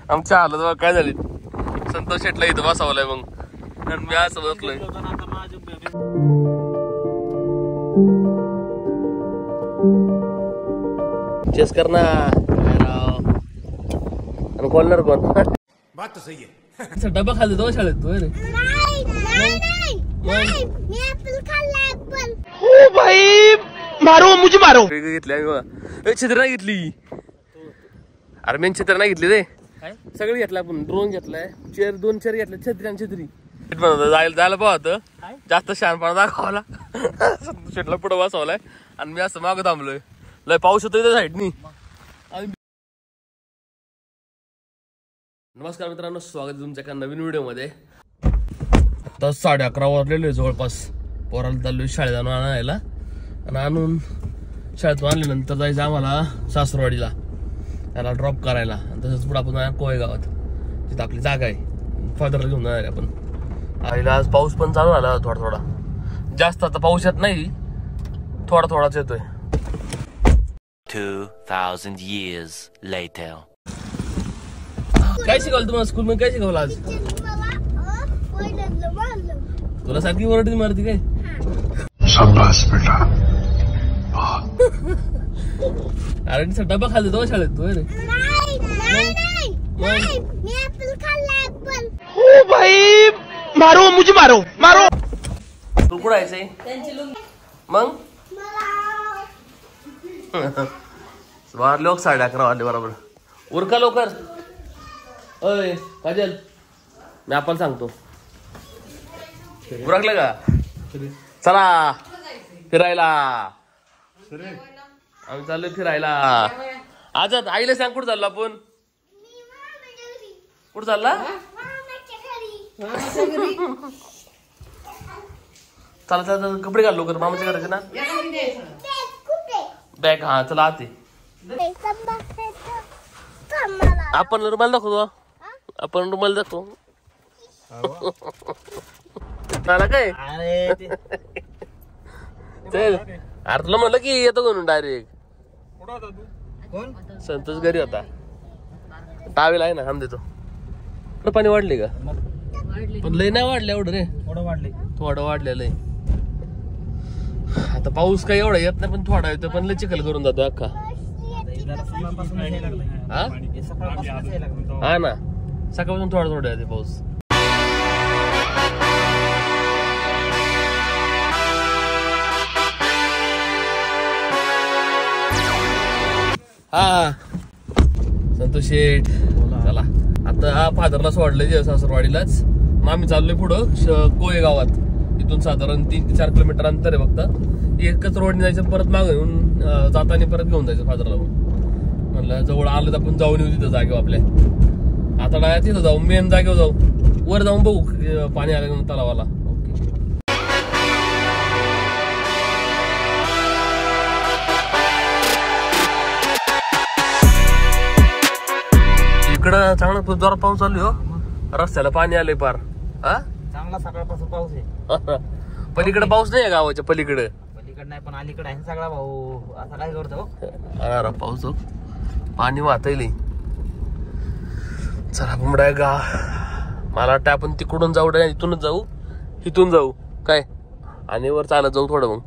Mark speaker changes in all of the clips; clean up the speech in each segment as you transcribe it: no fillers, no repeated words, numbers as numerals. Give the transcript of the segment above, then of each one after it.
Speaker 1: आमच्या हालत बघ काय झाली. संतोष शेटला इथं बसवलाय मग आणि मी असं बसलोय. चेस कर ना आणि कॉर्नर कोण
Speaker 2: बात तो सही है.
Speaker 1: डबा खाल्ले तो शाळेत तू रे.
Speaker 2: ओ भाई मारो मुझे मारो.
Speaker 1: घेतली छत्री नाही घेतली. अरे मेन छत्री नाही घेतली रे. सगळं घेतलं आपण. ड्रोन घेतलाय, चेअर 2 चेअर घेतल्या, छत्री आणि छत्री जायला पाहत. जास्त शहाणपणा दाखवला. शेटला पुढे बसवलाय आणि मी असं मागं थांबलोय. लय पाऊस होतोय त्या साईडनी. नमस्कार मित्रांनो, स्वागत आहे तुमच्या एका नवीन व्हिडिओ मध्ये. आता 11:30 वाजलेले जवळपास. पोराला चाललोय शाळेत आणायला आणि आणून शाळेतून आणल्यानंतर जायचं आम्हाला सासरवाडीला, त्याला ड्रॉप करायला. आणि तसंच पुढे आपण कोळे गावात तिथं आपली जागा आहे, फादरला घेऊन जाणार आहे आपण. आईला आज पाऊस पण चालू झाला थोडा थोडा. जास्त आता पाऊस येत नाही, थोडा थोडाच येतोय.
Speaker 3: 2000 years later.
Speaker 1: काय शिकवलं तुम्हाला स्कूल मध्ये? काय शिकवलं आज? तुला सारखी ओरडती मारती काय?
Speaker 2: शाबाश बेटा.
Speaker 1: अरे डबा खाल्ले तो शाळेत तू रे.
Speaker 2: ओ भाई मारो मुझे मारो मारो.
Speaker 1: तू कुठं आहेस मग? लोक 11:30 वाजले बरोबर. उरका लवकर. अय काजल, मी आपण सांगतो. उरकलं का? चला फिरायला. आम्ही चाललोय फिरायला. आज आईला सांग कुठं चाललो आपण? कुठं चालला? चला चला कपडे घाल लवकर, मामाच्या घराचे ना बॅग. हा चला आते. आपण रुमाल दाखवतो. आपण रुमाल दाखवतो. झाला काय? चल. अरे तुला म्हणलं की येतो म्हणून डायरेक्ट. संतोष घरी होता. टावेल आहे ना, हम देतो. पाणी वाढले का? पण लय नाही वाढले एवढं रे. थोडं वाढलेलं आहे. आता पाऊस काही एवढा येत नाही, पण थोडा येतो. पण लय चिखल करून जातो अख्खा. हा ना, सकाळपासून थोडा थोडा येते पाऊस. हा संतोष शेठ, चला आता फादरला सोडलंय सासरवाडीलाच. मग आम्ही चाललोय पुढं कोळे गावात. इथून साधारण 3 ते 4 किलोमीटर अंतर आहे फक्त. एकच रोडने जायचं, परत मागे येऊन जाताना परत घेऊन जायचं फादरला. म्हणलं जवळ आलं तर आपण जाऊन येऊ तिथं जागेवर आपल्या. आता डायरेक्ट तिथं जाऊ, मेन जागेवर जाऊ. वर जाऊन बघू पाणी आल्यानंतर तलावाला. इकडं चांगला जोरात पाऊस चालू हो. रस्त्याला पाणी आलंय पार. हा
Speaker 4: चांगला सकाळपासून पाऊस आहे.
Speaker 1: पलीकडे पाऊस नाही गावाच्या पलीकडे.
Speaker 4: पलीकडे नाही पण अलीकडे आहे सगळा भाऊ. असा काय करतो
Speaker 1: पाऊस हो, पाणी वाहतय. चला बुमडा गा. मला वाटतं आपण तिकडून जाऊ, इथूनच जाऊ. इथून जाऊ काय आणि वर चालत जाऊ थोडं. मग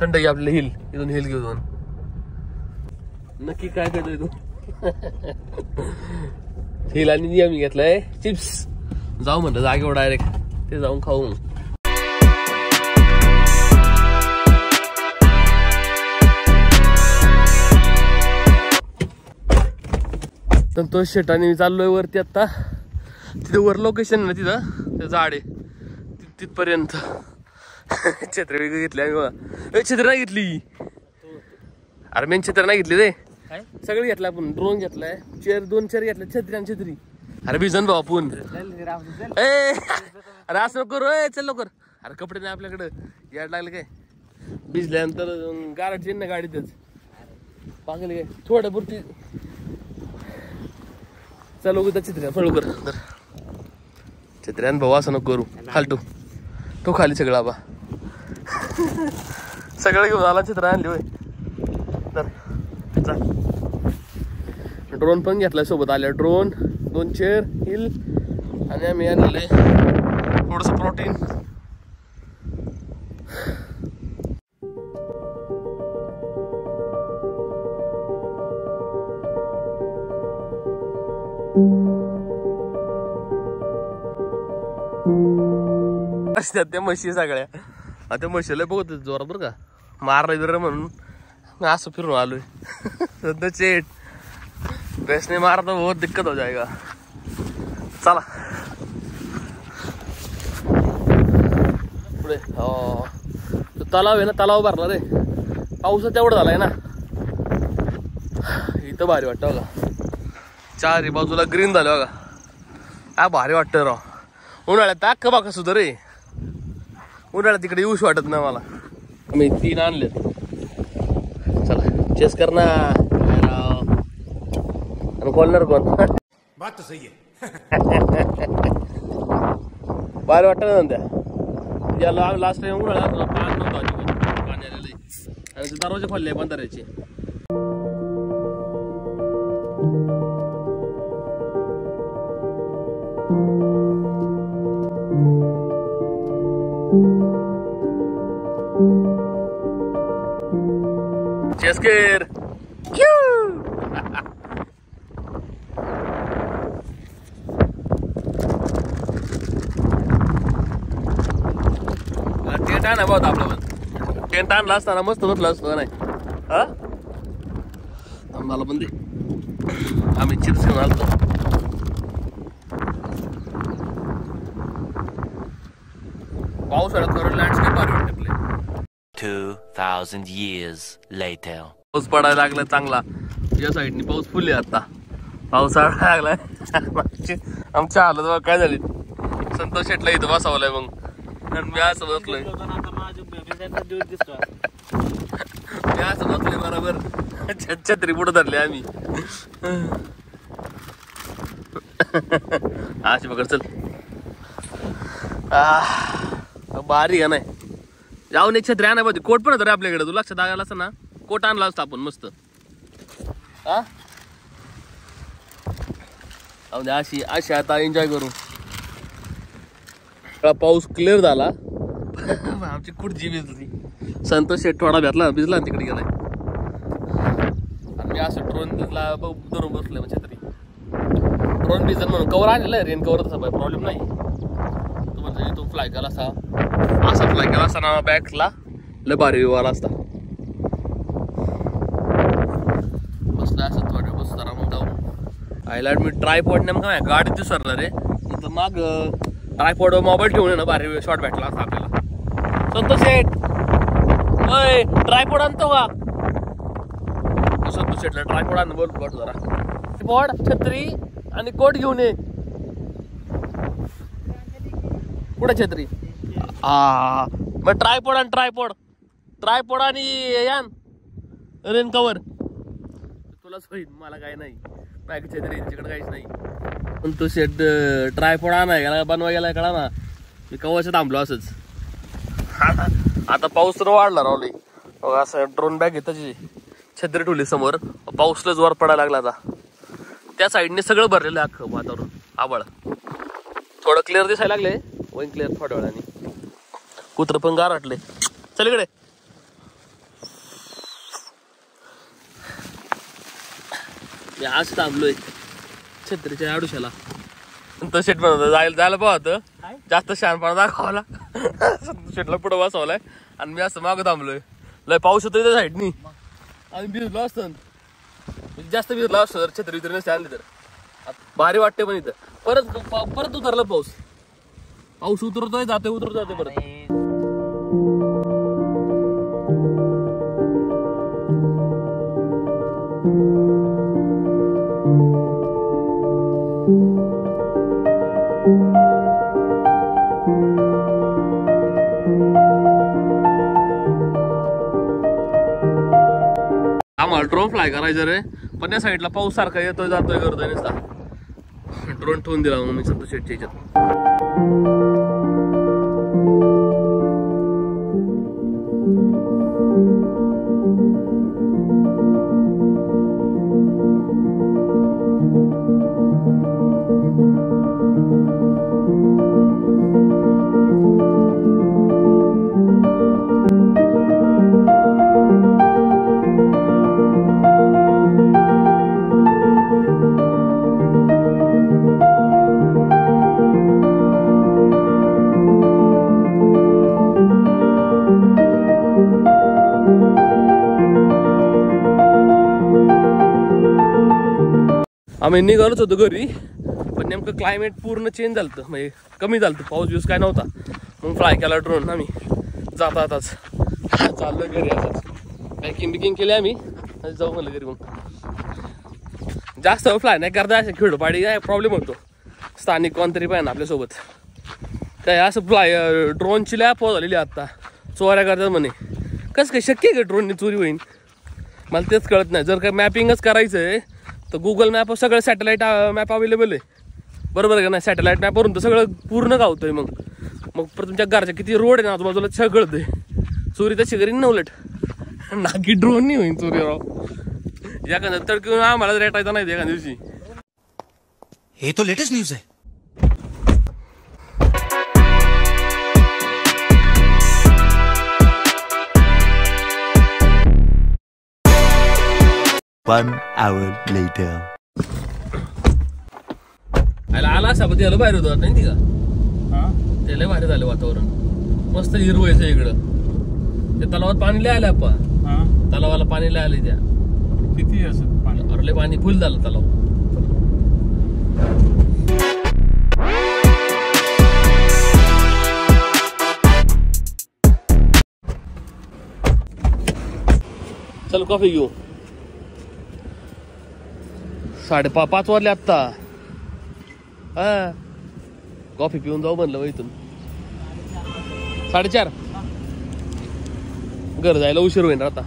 Speaker 1: थंड घे आपल्याला. हिल इथून हिल घेऊ जाऊन. नक्की काय करतोय तू? हिल आणि आम्ही घेतलाय चिप्स. जाऊ म्हणलं जागेवर डायरेक्ट, ते जाऊन खाऊ. संतोष शेट आणि चाललोय वरती आता. तिथे वर लोकेशन ना, तिथं ते झाड आहे तिथपर्यंत. छत्री वेगळी घेतली आम्ही. छत्री नाही घेतली. अरे मेन छत्री नाही घेतली रे. सगळं घेतलं आपण. ड्रोन घेतलाय, चेअर 2 चेअर घेतल्या, छत्री आणि छत्री. अरे भिजन भाऊ आपण. ए अरे असं नको करू. चल लवकर. अरे कपडे नाही आपल्याकडे. याड लागले काय भिजल्यानंतर गारट येईन ना गाडीतच. पागल काय थोड्या पुरती. चल लवकर छत्री फळ कर. छत्री आणि भाऊ असं नको करू. खालटू तो खाली सगळं आबा. सगळं घेऊन आला. छत्र आणली होय. तर ड्रोन पण घेतलाय सोबत आल्या. ड्रोन 2 चेअर हिल आणि आम्ही आणले थोडस प्रोटीन. त्या म्हशी सगळ्या. त्या म्हशीला बघत जोरात बरं का मारला बिर म्हणून असं फिरून आलोय. सध्या चेट बेसने मारा तो बहुत दिक्कत हो जाएगा. चला पुढे. हो तलाव आहे ना, तलाव भरला रे. पाऊस तेवढं झालाय ना. इथं भारी वाटतं बघा. चारी बाजूला ग्रीन झालं बघा. काय भारी वाटतं राव. उन्हाळ्यात अख्खं बाका सुद्धा रे. उन्हाळ्यात तिकडे येऊच वाटत नाही मला. मी 3 आणलेत. चला चेस कर ना. कॉर्नर कोण
Speaker 2: बात तो सही है.
Speaker 1: भारी वाटत ना त्या. याला लास्ट टाइम उन्हाळ्यात पाणी नव्हतं अजिबात. पाणी आलेलं आणि ते दरवाजे खोलले बंधाऱ्याचे. चेस्केर टेंट आणा बहुत आपलं पण. टेंट आणला असताना मस्त बसलं असतं नाही. हा आम्हाला पण दे. आम्ही चिप्स घेऊन आलतो. पावसाळ्यात खरं लँडस्केप भारी वाटले.
Speaker 3: 2,000 years later.
Speaker 1: पाऊस पडायला लागला चांगला. या साईडनी पाऊस फुल आहे आता. पावसाळा लागलाय. आमच्या हालत बघ काय झाली. संतोष शेटला इथं बसावलाय मग. आणि मी असं बसलोय. मी असं बसलोय बरोबर. छत्री पुढे धरले आम्ही. अशी बघ चल. भारी का नाही. जाऊन एक छत्री आणा. कोट पण होतं रे आपल्याकडे. तू लक्षात आला असं ना. कोट आणला असता आपण मस्त. हा अशी अशी आता एन्जॉय करू. पाऊस क्लिअर झाला. आमची खुर्ची भिजली. संतोष शेट थोडा भिजला तिकडे गेलाय. आणि मी असं ड्रोन धरून बसलोय म्हणजे तरी. ड्रोन भिजल म्हणून कवर आणलेलं आहे. रेन कवर तसा प्रॉब्लेम नाही. तो म्हणजे तो फ्लाय केला असा फ्लाय केला असता ना बॅकला लय भारी वाला असता. बसला असं थोडे बस जरा मग जाऊ. आयला मी ट्रायपॉड नेमका माझ्या गाडीत विसरला रे. तर मग ट्रायपॉड मोबाईल ठेवून ना भारी शॉट भेटला असता आपल्याला. संतोष शेट ओय ट्रायपॉड आणतो का. संतोष शेटला ट्रायपॉड आण बोल बट जरा. ट्रायपॉड छत्री आणि कोट घेऊन ये. कुठे छत्री. हा मग ट्रायपॉड आणि ट्रायपॉड आणि यान रेन कवर तुलाच होईल. मला काय नाही. बाकी छत्री तिकडे काहीच नाही. पण तो शेट ट्रायपॉड आणाय गेला बनवा गेलाय कळा ना. मी कवाच्या थांबलो असंच. आता पाऊस तर वाढला रावली. असं ड्रोन बॅग घेत त्याची छत्री ठेवली समोर. पाऊसला जोर पडायला लागला. आता त्या साईडने सगळं भरलेलं आहे अख्खं वातावरण. आभाळ थोडं क्लिअर दिसायला लागले. होईन क्लिअर थोड्या वेळाने. कुत्र पण गार वाटले. चल इकडे. मी आज थांबलोय छत्रीच्या आडुशाला. तो शेट म्हणत जायला पाहत जास्त शहाणपणा दाखवायला. शेटला पुढं बसवलाय आणि मी असं मागं थांबलोय. लय पाऊस होतो त्या साईडनी. आणि भिजलो असतं जास्त भिजलो असतो जर छत्री वित्री नसते आणली तर. भारी वाटते पण इथं. परत उतरला पाऊस. पाऊस उतरतोय जातोय परत. आम्हाला ड्रोन फ्लाय करायचं रे, पण या साईडला पाऊस सारखा येतोय जातोय करतोय नुसता. ड्रोन ठेवून दिला मग मी संतोष शेटच्या ह्याच्यात. आम्ही निघालोच होतो घरी, पण नेमकं क्लायमेट पूर्ण चेंज झालं, म्हणजे कमी झालं, पाऊस बिऊस काय नव्हता. मग फ्लाय केला ड्रोन आम्ही जाता आताच चाललोय घरी. असंच पॅकिंग बिकिंग केली आम्ही, जाऊ म्हणलं घरी. मग जास्त फ्लाय नाही करता, असे खेळपाडी काय प्रॉब्लेम होतो, स्थानिक कोणतरी पाहिजे ना आपल्यासोबत. काय असं फ्लाय ड्रोनची लॅप झालेली आता, चोऱ्या करतात म्हणे. कसं काय शक्य आहे का ड्रोननी चोरी होईल, मला तेच कळत नाही. जर काय मॅपिंगच करायचं आहे तर गुगल मॅप सगळं सॅटेलाईट मॅप अवेलेबल आहे, बरोबर आहे का नाही. सॅटेलाईट मॅपवरून तर सगळं पूर्ण गावतोय. मग तुमच्या घरच्या किती रोड आहे ना आजूबाजूला सगळं ते चोरी तशी करीन ना उलट, नाकी ड्रोन नाही होईन चोरी राव. एखाद्या तडकीवर आम्हाला रेटायचा नाही एखाद्या दिवशी.
Speaker 5: हे तो लेटेस्ट न्यूज आहे.
Speaker 3: One hour later.
Speaker 1: आला असा पण त्याला बाहेर होतं नाही का, त्याला बाहेर झालं वातावरण. मस्त हिरवायचं इकडं. त्या तलावात पाणी लय आलं आप्पा, तलावाला पाणी लय आले. त्या
Speaker 6: किती असं पाणी,
Speaker 1: अरे पाणी फुल झालं तलाव. चल कॉफी घेऊ. 5:30 वाजले आत्ता. हा कॉफी पिऊन जाऊ म्हणलं इथून. 4:30 घर जायला उशीर होईल आता.